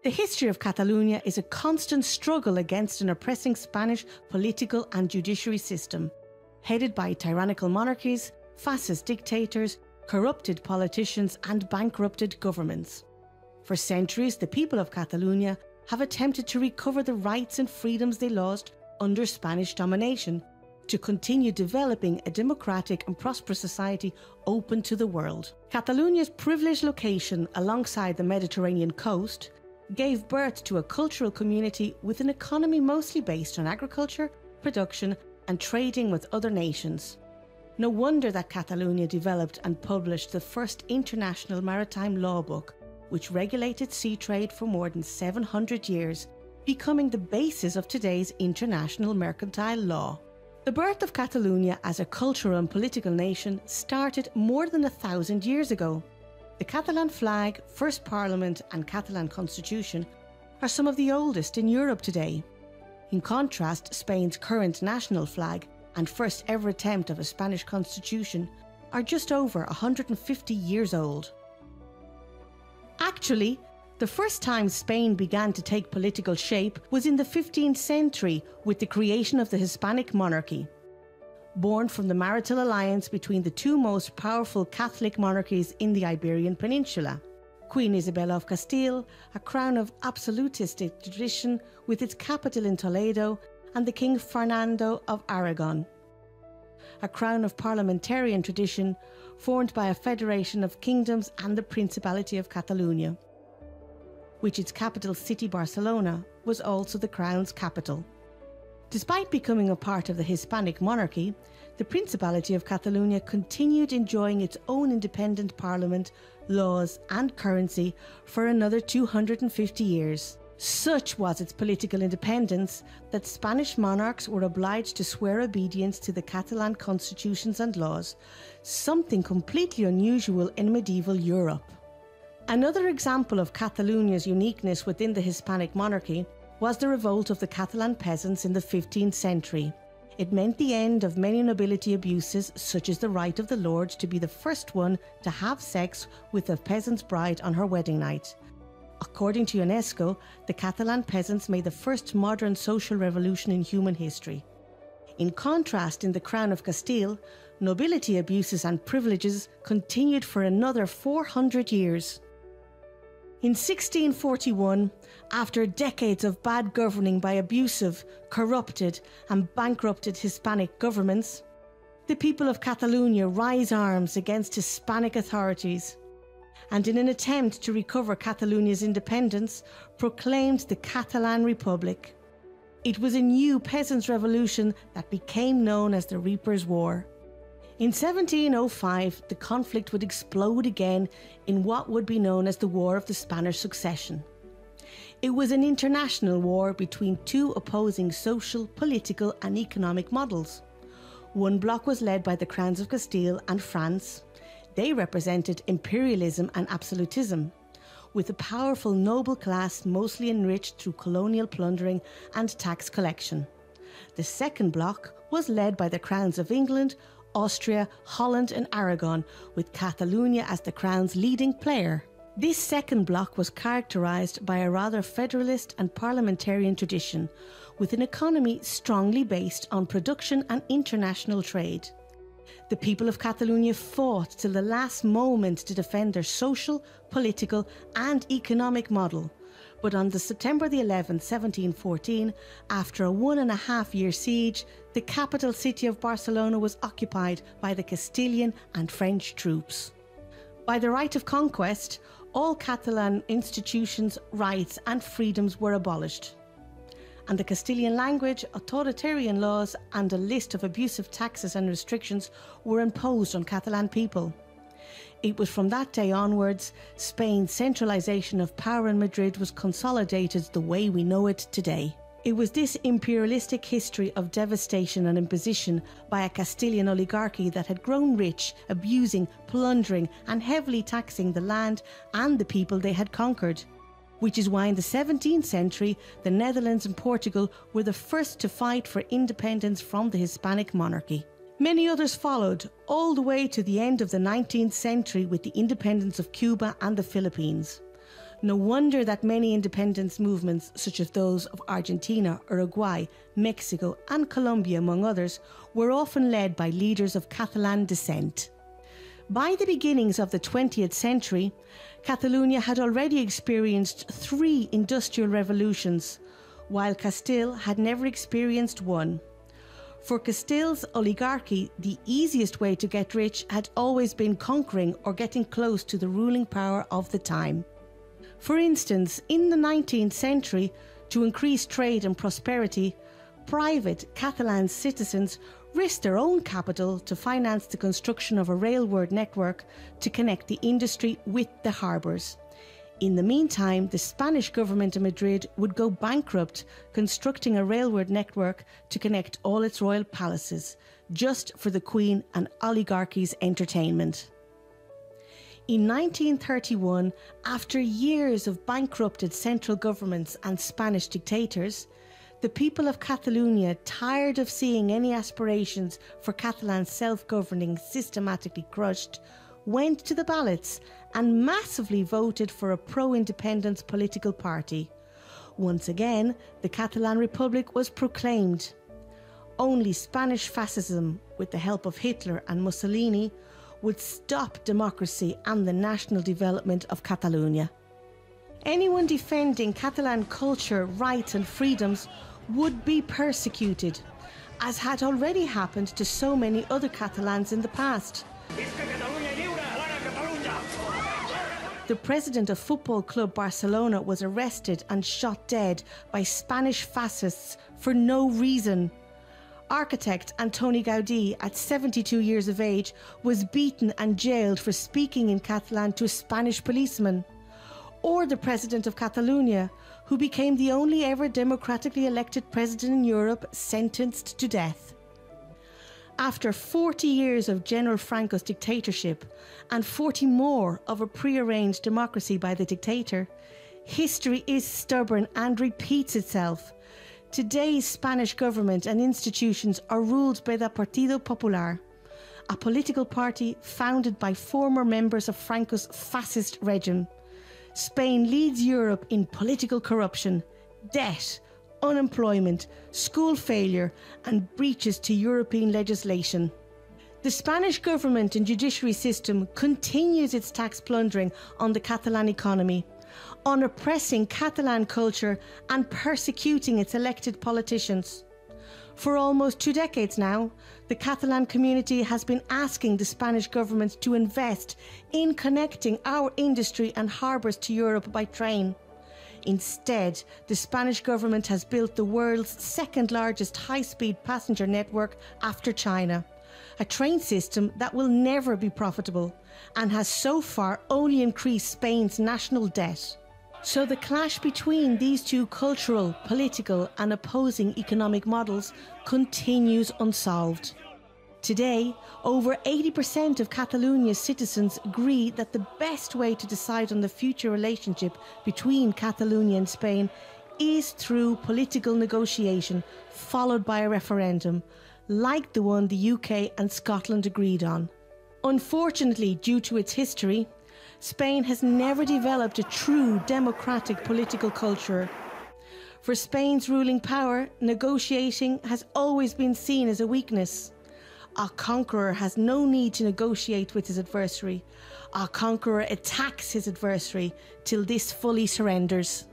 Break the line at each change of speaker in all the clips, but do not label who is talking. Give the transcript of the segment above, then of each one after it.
The history of Catalonia is a constant struggle against an oppressing Spanish political and judiciary system, headed by tyrannical monarchies, fascist dictators, corrupted politicians and bankrupted governments. For centuries, the people of Catalonia have attempted to recover the rights and freedoms they lost under Spanish domination, to continue developing a democratic and prosperous society open to the world. Catalonia's privileged location alongside the Mediterranean coast gave birth to a cultural community with an economy mostly based on agriculture, production and trading with other nations. No wonder that Catalonia developed and published the first international maritime law book, which regulated sea trade for more than 700 years, becoming the basis of today's international mercantile law. The birth of Catalonia as a cultural and political nation started more than 1,000 years ago. The Catalan flag, first parliament and Catalan constitution are some of the oldest in Europe today. In contrast, Spain's current national flag and first ever attempt of a Spanish constitution are just over 150 years old. Actually, the first time Spain began to take political shape was in the 15th century with the creation of the Hispanic monarchy. Born from the marital alliance between the two most powerful Catholic monarchies in the Iberian Peninsula, Queen Isabella of Castile, a crown of absolutistic tradition with its capital in Toledo, and the King Fernando of Aragon, a crown of parliamentarian tradition formed by a federation of kingdoms and the Principality of Catalonia, which its capital city Barcelona was also the crown's capital. Despite becoming a part of the Hispanic monarchy, the Principality of Catalonia continued enjoying its own independent parliament, laws and currency for another 250 years. Such was its political independence that Spanish monarchs were obliged to swear obedience to the Catalan constitutions and laws, something completely unusual in medieval Europe. Another example of Catalonia's uniqueness within the Hispanic monarchy was the revolt of the Catalan peasants in the 15th century. It meant the end of many nobility abuses, such as the right of the lord to be the first one to have sex with a peasant's bride on her wedding night. According to UNESCO, the Catalan peasants made the first modern social revolution in human history. In contrast, in the Crown of Castile, nobility abuses and privileges continued for another 400 years. In 1641, after decades of bad governing by abusive, corrupted and bankrupted Hispanic governments, the people of Catalonia raised arms against Hispanic authorities and, in an attempt to recover Catalonia's independence, proclaimed the Catalan Republic. It was a new peasants' revolution that became known as the Reapers' War. In 1705, the conflict would explode again in what would be known as the War of the Spanish Succession. It was an international war between two opposing social, political and economic models. One bloc was led by the crowns of Castile and France. They represented imperialism and absolutism, with a powerful noble class mostly enriched through colonial plundering and tax collection. The second bloc was led by the crowns of England, Austria, Holland and Aragon, with Catalonia as the crown's leading player. This second bloc was characterised by a rather federalist and parliamentarian tradition, with an economy strongly based on production and international trade. The people of Catalonia fought till the last moment to defend their social, political and economic model. But on the September the 11th, 1714, after a 1.5-year siege, the capital city of Barcelona was occupied by the Castilian and French troops. By the right of conquest, all Catalan institutions, rights and freedoms were abolished, and the Castilian language, authoritarian laws and a list of abusive taxes and restrictions were imposed on Catalan people. It was from that day onwards, Spain's centralisation of power in Madrid was consolidated the way we know it today. It was this imperialistic history of devastation and imposition by a Castilian oligarchy that had grown rich, abusing, plundering and heavily taxing the land and the people they had conquered. Which is why in the 17th century, the Netherlands and Portugal were the first to fight for independence from the Hispanic monarchy. Many others followed, all the way to the end of the 19th century with the independence of Cuba and the Philippines. No wonder that many independence movements, such as those of Argentina, Uruguay, Mexico and Colombia, among others, were often led by leaders of Catalan descent. By the beginnings of the 20th century, Catalonia had already experienced 3 industrial revolutions, while Castile had never experienced one. For Castile's oligarchy, the easiest way to get rich had always been conquering or getting close to the ruling power of the time. For instance, in the 19th century, to increase trade and prosperity, private Catalan citizens risked their own capital to finance the construction of a railway network to connect the industry with the harbours. In the meantime, the Spanish government in Madrid would go bankrupt constructing a railway network to connect all its royal palaces, just for the Queen and oligarchy's entertainment. In 1931, after years of bankrupted central governments and Spanish dictators, the people of Catalonia, tired of seeing any aspirations for Catalan self-governing systematically crushed, went to the ballots and massively voted for a pro-independence political party. Once again, the Catalan Republic was proclaimed. Only Spanish fascism, with the help of Hitler and Mussolini, would stop democracy and the national development of Catalonia. Anyone defending Catalan culture, rights and freedoms would be persecuted, as had already happened to so many other Catalans in the past. The president of Football Club Barcelona was arrested and shot dead by Spanish fascists for no reason. Architect Antoni Gaudí, at 72 years of age, was beaten and jailed for speaking in Catalan to a Spanish policeman. Or the president of Catalonia, who became the only ever democratically elected president in Europe, sentenced to death. After 40 years of General Franco's dictatorship and 40 more of a prearranged democracy by the dictator, history is stubborn and repeats itself. Today's Spanish government and institutions are ruled by the Partido Popular, a political party founded by former members of Franco's fascist regime. Spain leads Europe in political corruption, debt, unemployment, school failure and breaches to European legislation. The Spanish government and judiciary system continues its tax plundering on the Catalan economy, on oppressing Catalan culture and persecuting its elected politicians. For almost 2 decades now, the Catalan community has been asking the Spanish government to invest in connecting our industry and harbours to Europe by train. Instead, the Spanish government has built the world's second largest high-speed passenger network after China, a train system that will never be profitable and has so far only increased Spain's national debt. So the clash between these two cultural, political and opposing economic models continues unsolved. Today, over 80% of Catalonia's citizens agree that the best way to decide on the future relationship between Catalonia and Spain is through political negotiation, followed by a referendum, like the one the UK and Scotland agreed on. Unfortunately, due to its history, Spain has never developed a true democratic political culture. For Spain's ruling power, negotiating has always been seen as a weakness. A conqueror has no need to negotiate with his adversary. A conqueror attacks his adversary till this fully surrenders.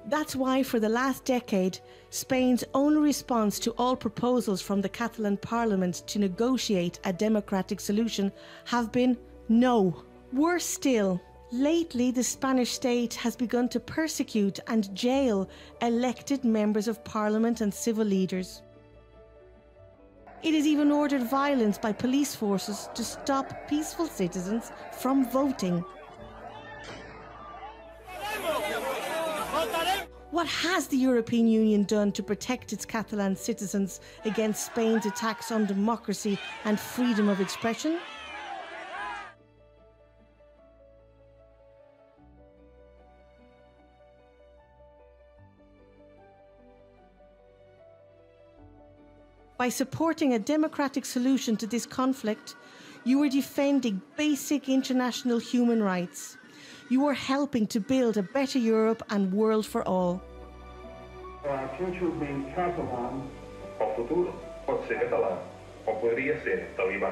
That's why for the last decade, Spain's only response to all proposals from the Catalan Parliament to negotiate a democratic solution have been no. Worse still, lately the Spanish state has begun to persecute and jail elected members of Parliament and civil leaders. It has even ordered violence by police forces to stop peaceful citizens from voting. What has the European Union done to protect its Catalan citizens against Spain's attacks on democracy and freedom of expression? By supporting a democratic solution to this conflict, you are defending basic international human rights. You are helping to build a better Europe and world for all.
Our future being Catalan.
El futur pot ser català o podria ser talibà.